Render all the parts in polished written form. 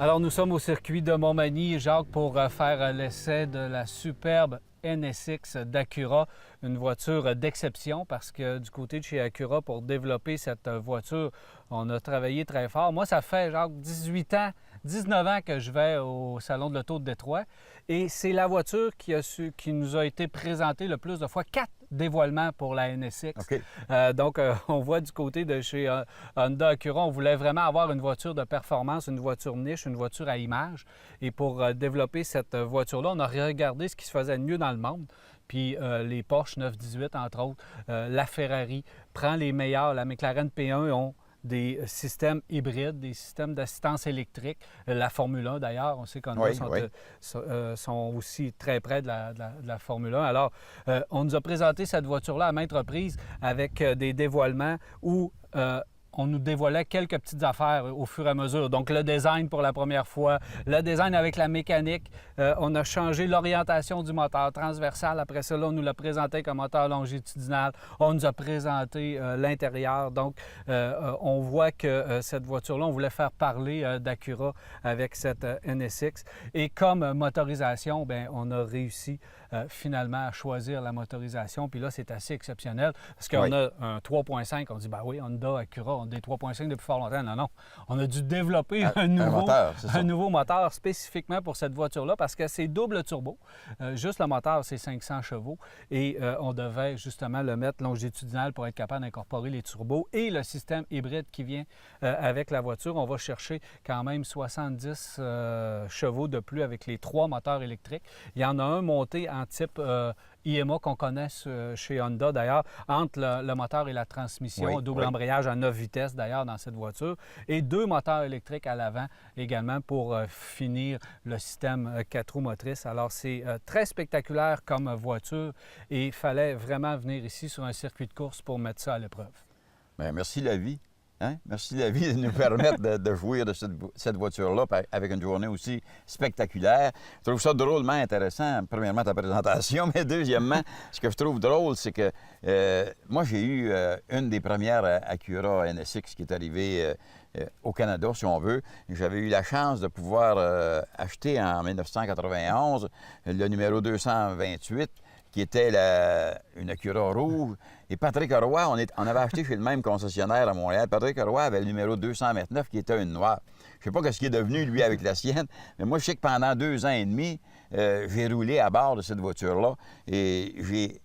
Alors, nous sommes au circuit de Montmagny, Jacques, pour faire l'essai de la superbe NSX d'Acura, une voiture d'exception parce que du côté de chez Acura, pour développer cette voiture, on a travaillé très fort. Moi, ça fait, Jacques, 19 ans que je vais au Salon de l'Auto de Détroit et c'est la voiture qui nous a été présentée le plus de fois, 4 dévoilements pour la NSX. OK. Donc, on voit du côté de chez Honda Acura, on voulait vraiment avoir une voiture de performance, une voiture niche, une voiture à image. Et pour développer cette voiture-là, on a regardé ce qui se faisait de mieux dans le monde. Puis les Porsche 918, entre autres, la Ferrari prend les meilleurs. La McLaren P1 ont des systèmes hybrides, des systèmes d'assistance électrique. La Formule 1, d'ailleurs, on sait qu'Honda sont aussi très près de la Formule 1. Alors, on nous a présenté cette voiture-là à maintes reprises avec des dévoilements où on nous dévoilait quelques petites affaires au fur et à mesure. Donc, le design pour la première fois, le design avec la mécanique. On a changé l'orientation du moteur transversal. Après ça, là, on nous l'a présenté comme moteur longitudinal. On nous a présenté l'intérieur. Donc, on voit que cette voiture-là, on voulait faire parler d'Acura avec cette NSX. Et comme motorisation, bien, on a réussi finalement à choisir la motorisation. Puis là, c'est assez exceptionnel parce qu'on a un 3.5. On dit, ben oui, Honda, Acura, on a des 3.5 depuis fort longtemps. Non, non. On a dû développer un nouveau moteur spécifiquement pour cette voiture-là parce que c'est double turbo. Juste le moteur, c'est 500 chevaux. Et on devait justement le mettre longitudinal pour être capable d'incorporer les turbos et le système hybride qui vient avec la voiture. On va chercher quand même 70 chevaux de plus avec les 3 moteurs électriques. Il y en a un monté en type IMA qu'on connaît chez Honda, d'ailleurs, entre le moteur et la transmission, double embrayage à 9 vitesses, d'ailleurs, dans cette voiture, et 2 moteurs électriques à l'avant également pour finir le système 4 roues motrices. Alors, c'est très spectaculaire comme voiture et il fallait vraiment venir ici sur un circuit de course pour mettre ça à l'épreuve. Bien, merci la vie. Hein? Merci la vie de nous permettre de jouir de cette voiture-là avec une journée aussi spectaculaire. Je trouve ça drôlement intéressant, premièrement, ta présentation, mais deuxièmement, ce que je trouve drôle, c'est que moi, j'ai eu une des premières Acura NSX qui est arrivée au Canada, si on veut. J'avais eu la chance de pouvoir acheter en 1991 le numéro 228, qui était une Acura rouge. Et Patrick Roy, on avait acheté chez le même concessionnaire à Montréal. Patrick Roy avait le numéro 229, qui était une noire. Je ne sais pas ce qu'il est devenu, lui, avec la sienne, mais moi, je sais que pendant 2 ans et demi, j'ai roulé à bord de cette voiture-là et j'ai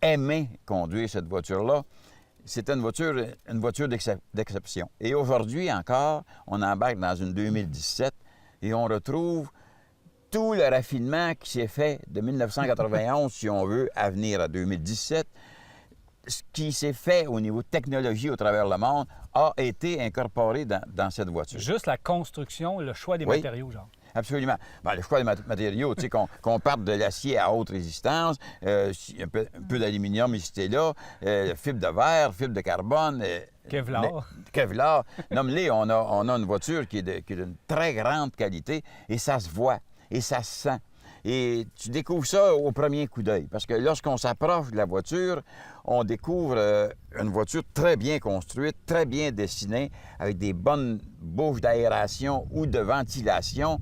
aimé conduire cette voiture-là. C'était une voiture d'exception. Et aujourd'hui encore, on embarque dans une 2017 et on retrouve tout le raffinement qui s'est fait de 1991, si on veut, à venir à 2017, ce qui s'est fait au niveau technologie au travers le monde a été incorporé dans cette voiture. Juste la construction, le choix des matériaux, genre. Absolument. Bien, le choix des matériaux, tu sais, qu'on parte de l'acier à haute résistance, un peu d'aluminium ici et là, fibre de verre, fibre de carbone. Kevlar. Kevlar. Nomme-les, on a une voiture qui est d'une très grande qualité et ça se voit. Et ça se sent. Et tu découvres ça au premier coup d'œil. Parce que lorsqu'on s'approche de la voiture, on découvre une voiture très bien construite, très bien dessinée, avec des bonnes bouches d'aération ou de ventilation.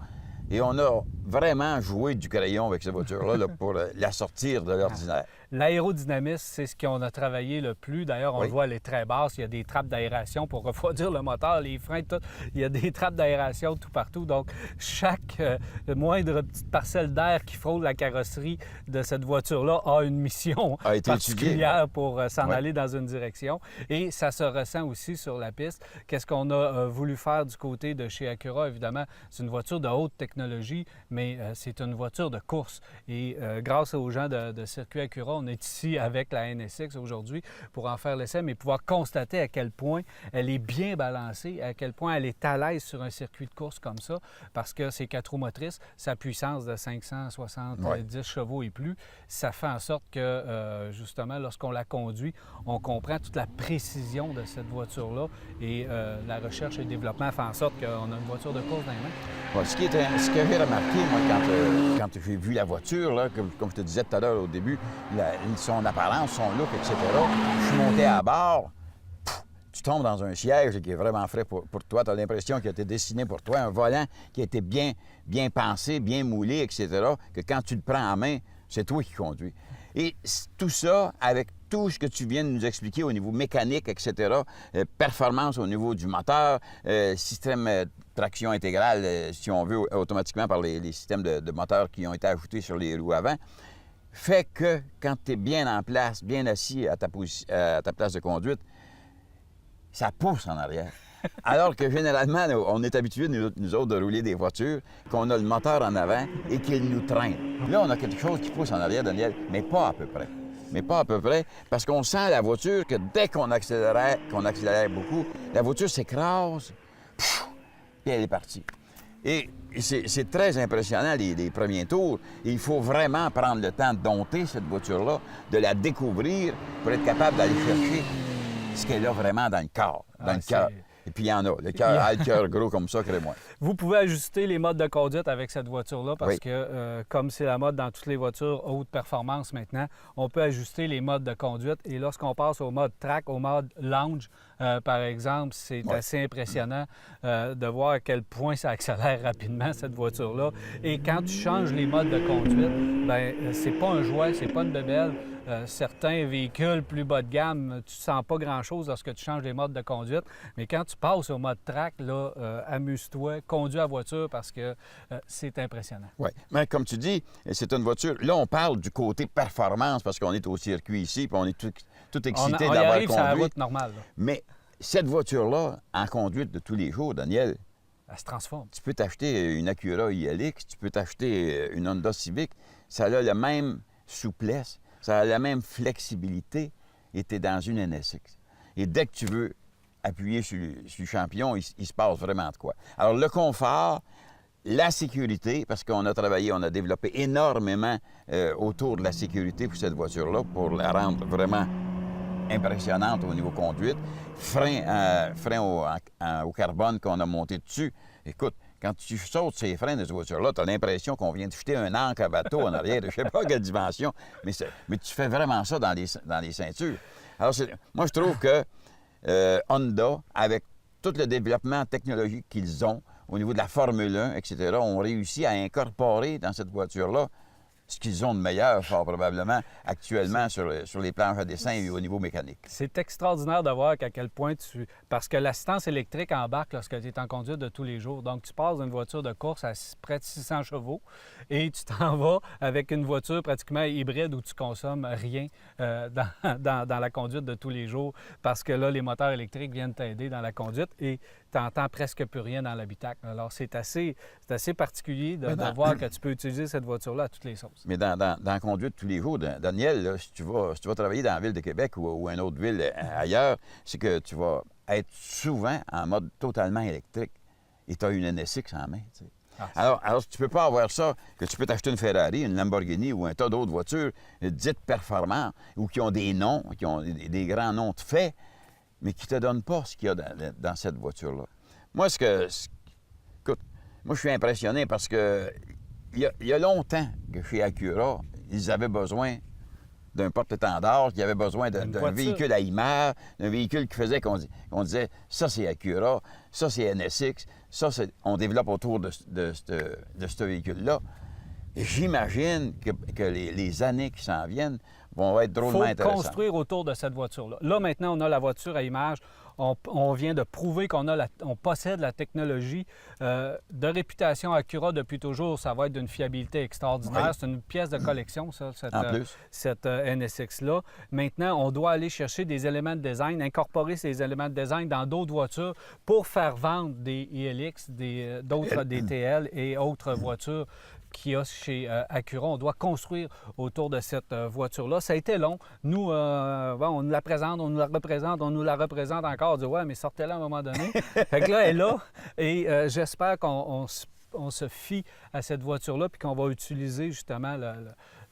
Et on a vraiment joué du crayon avec cette voiture-là pour la sortir de l'ordinaire. L'aérodynamisme, c'est ce qu'on a travaillé le plus. D'ailleurs, on le voit, elle est très basse. Il y a des trappes d'aération pour refroidir le moteur, les freins, tout. Il y a des trappes d'aération tout partout. Donc, chaque moindre petite parcelle d'air qui frôle la carrosserie de cette voiture-là a une mission particulière pour s'en aller dans une direction. Et ça se ressent aussi sur la piste. Qu'est-ce qu'on a voulu faire du côté de chez Acura? Évidemment, c'est une voiture de haute technologie, mais c'est une voiture de course. Et grâce aux gens de circuit Acura, on est ici avec la NSX aujourd'hui pour en faire l'essai, mais pouvoir constater à quel point elle est bien balancée, à quel point elle est à l'aise sur un circuit de course comme ça, parce que c'est 4 roues motrices, sa puissance de 570 chevaux et plus, ça fait en sorte que, justement, lorsqu'on la conduit, on comprend toute la précision de cette voiture-là et la recherche et le développement fait en sorte qu'on a une voiture de course dans les mains. Ce que j'ai remarqué, moi, quand j'ai vu la voiture, là, comme je te disais tout à l'heure au début, son apparence, son look, etc., je suis monté à bord, tombes dans un siège qui est vraiment frais pour toi. Tu as l'impression qu'il a été dessiné pour toi, un volant qui a été bien pensé, bien moulé, etc., que quand tu le prends en main, c'est toi qui conduis. Et tout ça, avec tout ce que tu viens de nous expliquer au niveau mécanique, etc., performance au niveau du moteur, système traction intégrale, si on veut, automatiquement par les systèmes de moteurs qui ont été ajoutés sur les roues avant, fait que quand tu es bien en place, bien assis à ta place de conduite, ça pousse en arrière. Alors que généralement, on est habitué, nous autres, de rouler des voitures, qu'on a le moteur en avant et qu'il nous traîne. Là, on a quelque chose qui pousse en arrière, Daniel, mais pas à peu près. Mais pas à peu près, parce qu'on sent la voiture que dès qu'on accélère beaucoup, la voiture s'écrase, puis elle est partie. Et c'est très impressionnant, les premiers tours. Il faut vraiment prendre le temps de dompter cette voiture-là, de la découvrir pour être capable d'aller chercher ce qu'elle a vraiment dans le corps, dans le cœur. Et puis, il y en a. Le cœur gros comme ça, crée-moi. Vous pouvez ajuster les modes de conduite avec cette voiture-là parce Oui. que, comme c'est la mode dans toutes les voitures haute performance maintenant, on peut ajuster les modes de conduite. Et lorsqu'on passe au mode track, au mode lounge, par exemple, c'est assez impressionnant de voir à quel point ça accélère rapidement, cette voiture-là. Et quand tu changes les modes de conduite, bien, c'est pas un jouet, c'est pas une bébelle. Certains véhicules plus bas de gamme, tu ne sens pas grand-chose lorsque tu changes les modes de conduite. Mais quand tu passes au mode track, là, amuse-toi, conduis la voiture parce que c'est impressionnant. Oui. Mais comme tu dis, c'est une voiture. Là, on parle du côté performance parce qu'on est au circuit ici puis on est tout excité on y d'avoir arrive sur la conduit. route normale. Là. Mais cette voiture-là, en conduite de tous les jours, Daniel, Elle se transforme. tu peux t'acheter une Acura ILX, tu peux t'acheter une Honda Civic. Ça a la même souplesse. Ça a la même flexibilité et tu es dans une NSX. Et dès que tu veux appuyer sur le champion, il se passe vraiment de quoi. Alors, le confort, la sécurité, parce qu'on a travaillé, on a développé énormément autour de la sécurité pour cette voiture-là, pour la rendre vraiment impressionnante au niveau conduite. Frein au carbone qu'on a monté dessus. Écoute, quand tu sautes ces freins de cette voiture-là, tu as l'impression qu'on vient de jeter un ancre à bateau en arrière. Je ne sais pas quelle dimension, mais tu fais vraiment ça dans les ceintures. Alors, moi, je trouve que Honda, avec tout le développement technologique qu'ils ont au niveau de la Formule 1, etc., ont réussi à incorporer dans cette voiture-là ce qu'ils ont de meilleur, fort probablement, actuellement sur les planches à dessin et au niveau mécanique. C'est extraordinaire de voir à quel point Parce que l'assistance électrique embarque lorsque tu es en conduite de tous les jours. Donc, tu passes d'une voiture de course à près de 600 chevaux et tu t'en vas avec une voiture pratiquement hybride où tu consommes rien dans la conduite de tous les jours parce que là, les moteurs électriques viennent t'aider dans la conduite et tu n'entends presque plus rien dans l'habitacle. Alors, c'est assez particulier de voir que tu peux utiliser cette voiture-là à toutes les sauces. Mais dans la conduite de tous les jours, Daniel, là, si tu vas travailler dans la ville de Québec ou une autre ville ailleurs, c'est que tu vas être souvent en mode totalement électrique et tu as une NSX en main. Tu sais. Alors, tu peux pas avoir ça, que tu peux t'acheter une Ferrari, une Lamborghini ou un tas d'autres voitures dites performantes ou qui ont des noms, qui ont des grands noms de fait, mais qui ne te donnent pas ce qu'il y a dans cette voiture-là. Moi, écoute, moi, je suis impressionné parce que il y a longtemps que chez Acura, ils avaient besoin d'un porte-étendard, qu'ils avaient besoin d'un véhicule à image, d'un véhicule qui faisait qu'on disait « ça, c'est Acura, ça, c'est NSX, ça, on développe autour de ce véhicule-là ». Et j'imagine que les années qui s'en viennent vont être drôlement intéressantes. Il faut construire autour de cette voiture-là. Là, maintenant, on a la voiture à image. On vient de prouver qu'on possède la technologie de réputation Acura depuis toujours. Ça va être d'une fiabilité extraordinaire. Oui. C'est une pièce de collection, ça, cette NSX-là. Maintenant, on doit aller chercher des éléments de design, incorporer ces éléments de design dans d'autres voitures pour faire vendre des ILX, des TL et autres voitures qu'il y a chez Acura. On doit construire autour de cette voiture-là. Ça a été long. Nous, on nous la présente, on nous la représente encore. On dit « ouais, mais sortez-la à un moment donné ». Fait que là, elle est là et j'espère qu'on on se fie à cette voiture-là puis qu'on va utiliser justement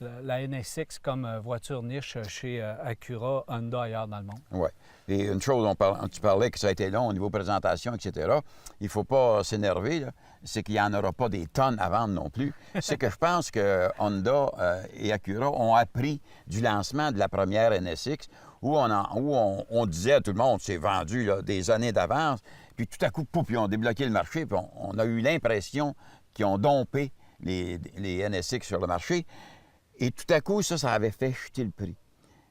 la NSX comme voiture niche chez Acura, Honda, ailleurs dans le monde. Oui. Et une chose, tu parlais que ça a été long au niveau présentation, etc. Il ne faut pas s'énerver, là. C'est qu'il n'y en aura pas des tonnes à vendre non plus. C'est que je pense que Honda et Acura ont appris du lancement de la première NSX où on disait à tout le monde, c'est vendu là, des années d'avance, puis tout à coup, pouf, ils ont débloqué le marché, puis on a eu l'impression qu'ils ont dompé les NSX sur le marché. Et tout à coup, ça avait fait chuter le prix.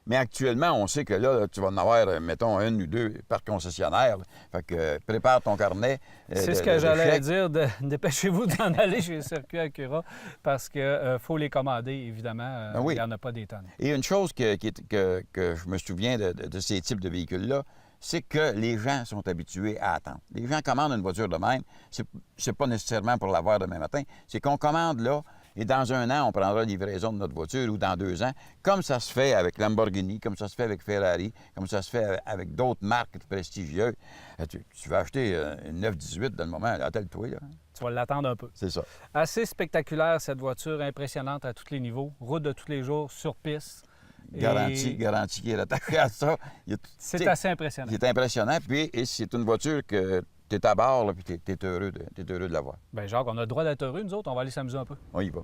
Mais actuellement, on sait que là, tu vas en avoir, mettons, une ou deux par concessionnaire. Là. Fait que prépare ton carnet. C'est ce que j'allais dire. Dépêchez-vous d'en aller chez le circuit Acura parce qu'il faut les commander, évidemment. Ben oui. Il n'y en a pas des tonnes. Et une chose que je me souviens de ces types de véhicules-là, c'est que les gens sont habitués à attendre. Les gens commandent une voiture de même, c'est pas nécessairement pour l'avoir demain matin, c'est qu'on commande là, et dans un an, on prendra la livraison de notre voiture, ou dans 2 ans, comme ça se fait avec Lamborghini, comme ça se fait avec Ferrari, comme ça se fait avec d'autres marques prestigieuses. Tu vas acheter une 918 dans le moment, attelle-toi, là. Tu vas l'attendre un peu. C'est ça. Assez spectaculaire, cette voiture, impressionnante à tous les niveaux. Route de tous les jours, sur piste. Garantie qui est attaché à ça. C'est assez impressionnant. C'est impressionnant, puis c'est une voiture que tu es à bord, là, puis tu es heureux de l'avoir. Bien, Jacques, on a le droit d'être heureux, nous autres. On va aller s'amuser un peu. On y va.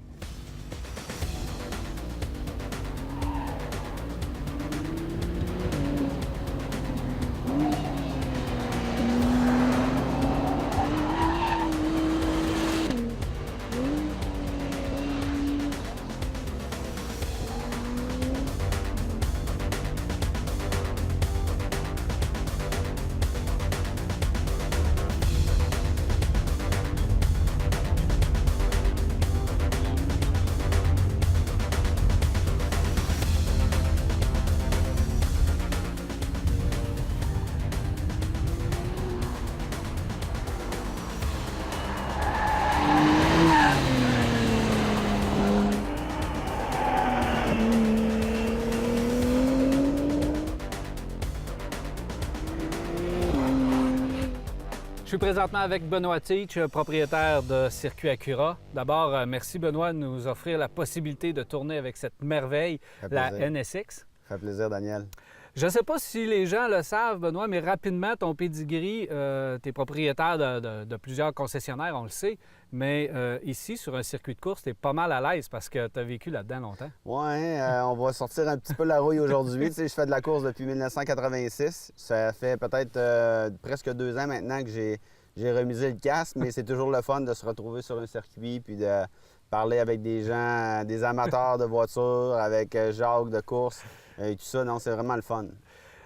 Je suis présentement avec Benoît Teach, propriétaire de Circuit Acura. D'abord, merci Benoît de nous offrir la possibilité de tourner avec cette merveille, la NSX. Ça fait plaisir, Daniel. Je ne sais pas si les gens le savent, Benoît, mais rapidement, ton pedigree, tu es propriétaire de plusieurs concessionnaires, on le sait, mais ici, sur un circuit de course, tu es pas mal à l'aise parce que tu as vécu là-dedans longtemps. Oui, on va sortir un petit peu la rouille aujourd'hui. Tu sais, je fais de la course depuis 1986. Ça fait peut-être presque 2 ans maintenant que j'ai remisé le casque, mais c'est toujours le fun de se retrouver sur un circuit puis de parler avec des gens, des amateurs de voitures, avec Jacques de course et tout ça. Non, c'est vraiment le fun.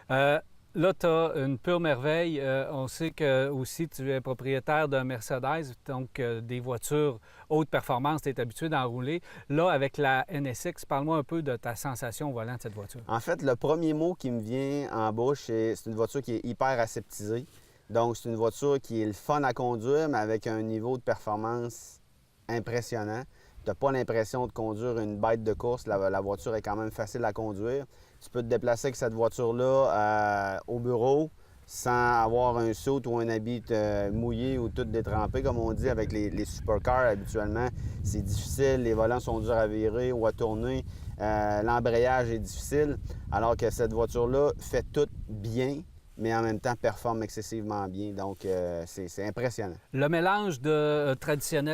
Là, tu as une pure merveille. On sait que aussi tu es propriétaire d'un Mercedes, donc des voitures haute performance, tu es habitué d'en rouler. Là, avec la NSX, parle-moi un peu de ta sensation au volant de cette voiture. En fait, le premier mot qui me vient en bouche, c'est une voiture qui est hyper aseptisée. Donc, c'est une voiture qui est le fun à conduire, mais avec un niveau de performance impressionnant. Tu n'as pas l'impression de conduire une bête de course. La voiture est quand même facile à conduire. Tu peux te déplacer avec cette voiture-là au bureau sans avoir un saut ou un habit mouillé ou tout détrempé, comme on dit avec les supercars habituellement. C'est difficile, les volants sont durs à virer ou à tourner. L'embrayage est difficile, alors que cette voiture-là fait tout bien, mais en même temps performe excessivement bien. Donc, c'est impressionnant. Le mélange de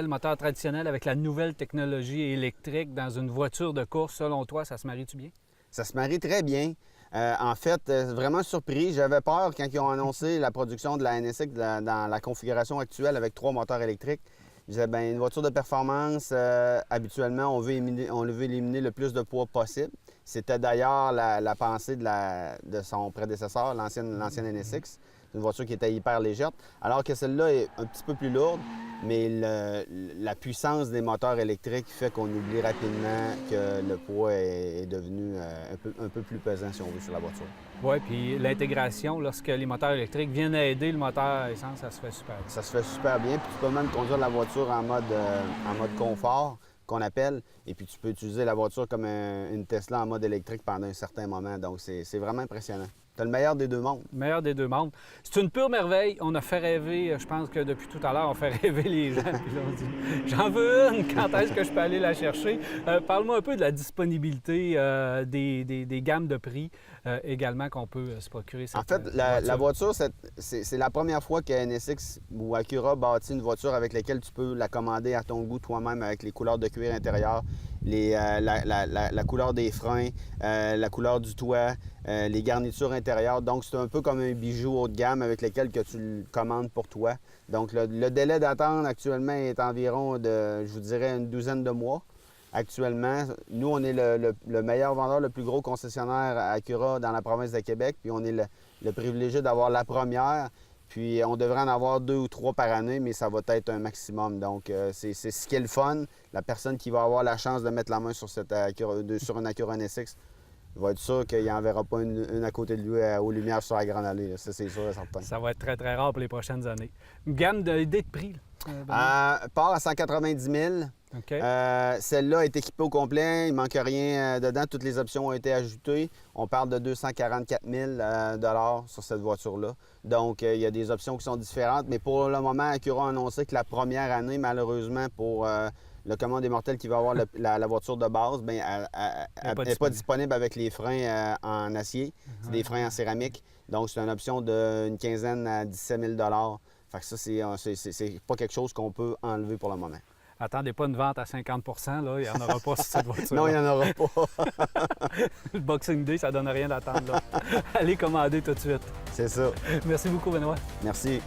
moteur traditionnel avec la nouvelle technologie électrique dans une voiture de course, selon toi, ça se marie-tu bien? Ça se marie très bien. En fait, vraiment surpris. J'avais peur quand ils ont annoncé la production de la NSX dans la configuration actuelle avec 3 moteurs électriques. Je disais, bien, une voiture de performance, habituellement, on veut éliminer le plus de poids possible. C'était d'ailleurs la pensée de son prédécesseur, l'ancienne NSX. C'est une voiture qui était hyper légère, alors que celle-là est un petit peu plus lourde, mais la puissance des moteurs électriques fait qu'on oublie rapidement que le poids est devenu un peu plus pesant, si on veut, sur la voiture. Oui, puis l'intégration, lorsque les moteurs électriques viennent aider le moteur à essence, ça se fait super bien. Ça se fait super bien, puis tu peux même conduire la voiture en mode confort, qu'on appelle, et puis tu peux utiliser la voiture comme une Tesla en mode électrique pendant un certain moment. Donc, c'est vraiment impressionnant. Tu as le meilleur des deux mondes. Meilleur des deux mondes. C'est une pure merveille. On a fait rêver, je pense que depuis tout à l'heure, on fait rêver les gens. Puis là, on dit, j'en veux une, quand est-ce que je peux aller la chercher? Parle-moi un peu de la disponibilité des gammes de prix également qu'on peut se procurer. En fait, la voiture, c'est la première fois que NSX ou Acura bâtit une voiture avec laquelle tu peux la commander à ton goût toi-même avec les couleurs de cuir intérieur, la couleur des freins, la couleur du toit, les garnitures intérieures. Donc, c'est un peu comme un bijou haut de gamme avec lequel que tu le commandes pour toi. Donc, le délai d'attente actuellement est environ de, je vous dirais, une douzaine de mois. Actuellement, nous, on est le meilleur vendeur, le plus gros concessionnaire Acura dans la province de Québec, puis on est le privilégié d'avoir la première. Puis on devrait en avoir 2 ou 3 par année, mais ça va être un maximum. Donc, c'est ce qui est le fun. La personne qui va avoir la chance de mettre la main sur une Acura NSX va être sûr qu'il n'en verra pas une à côté de lui aux lumières sur la Grande Allée. Ça, c'est sûr et certain. Ça va être très, très rare pour les prochaines années. Une gamme d'idées de prix, là? Part à 190 000. OK. Celle-là est équipée au complet. Il ne manque rien dedans. Toutes les options ont été ajoutées. On parle de 244 000 sur cette voiture-là. Donc, il y a des options qui sont différentes. Mais pour le moment, Acura a annoncé que la première année, malheureusement, pour le commun des mortels qui va avoir la voiture de base, bien, elle n'est pas disponible avec les freins en acier. C'est des freins en céramique. Donc, c'est une option d'une quinzaine à 17 000 $. Fait que ça, c'est pas quelque chose qu'on peut enlever pour le moment. Attendez pas une vente à 50 là. Il n'y en aura pas sur cette voiture. Non, il n'y en aura pas. Le Boxing Day, ça donne rien d'attendre là. Allez commander tout de suite. C'est ça. Merci beaucoup, Benoît. Merci.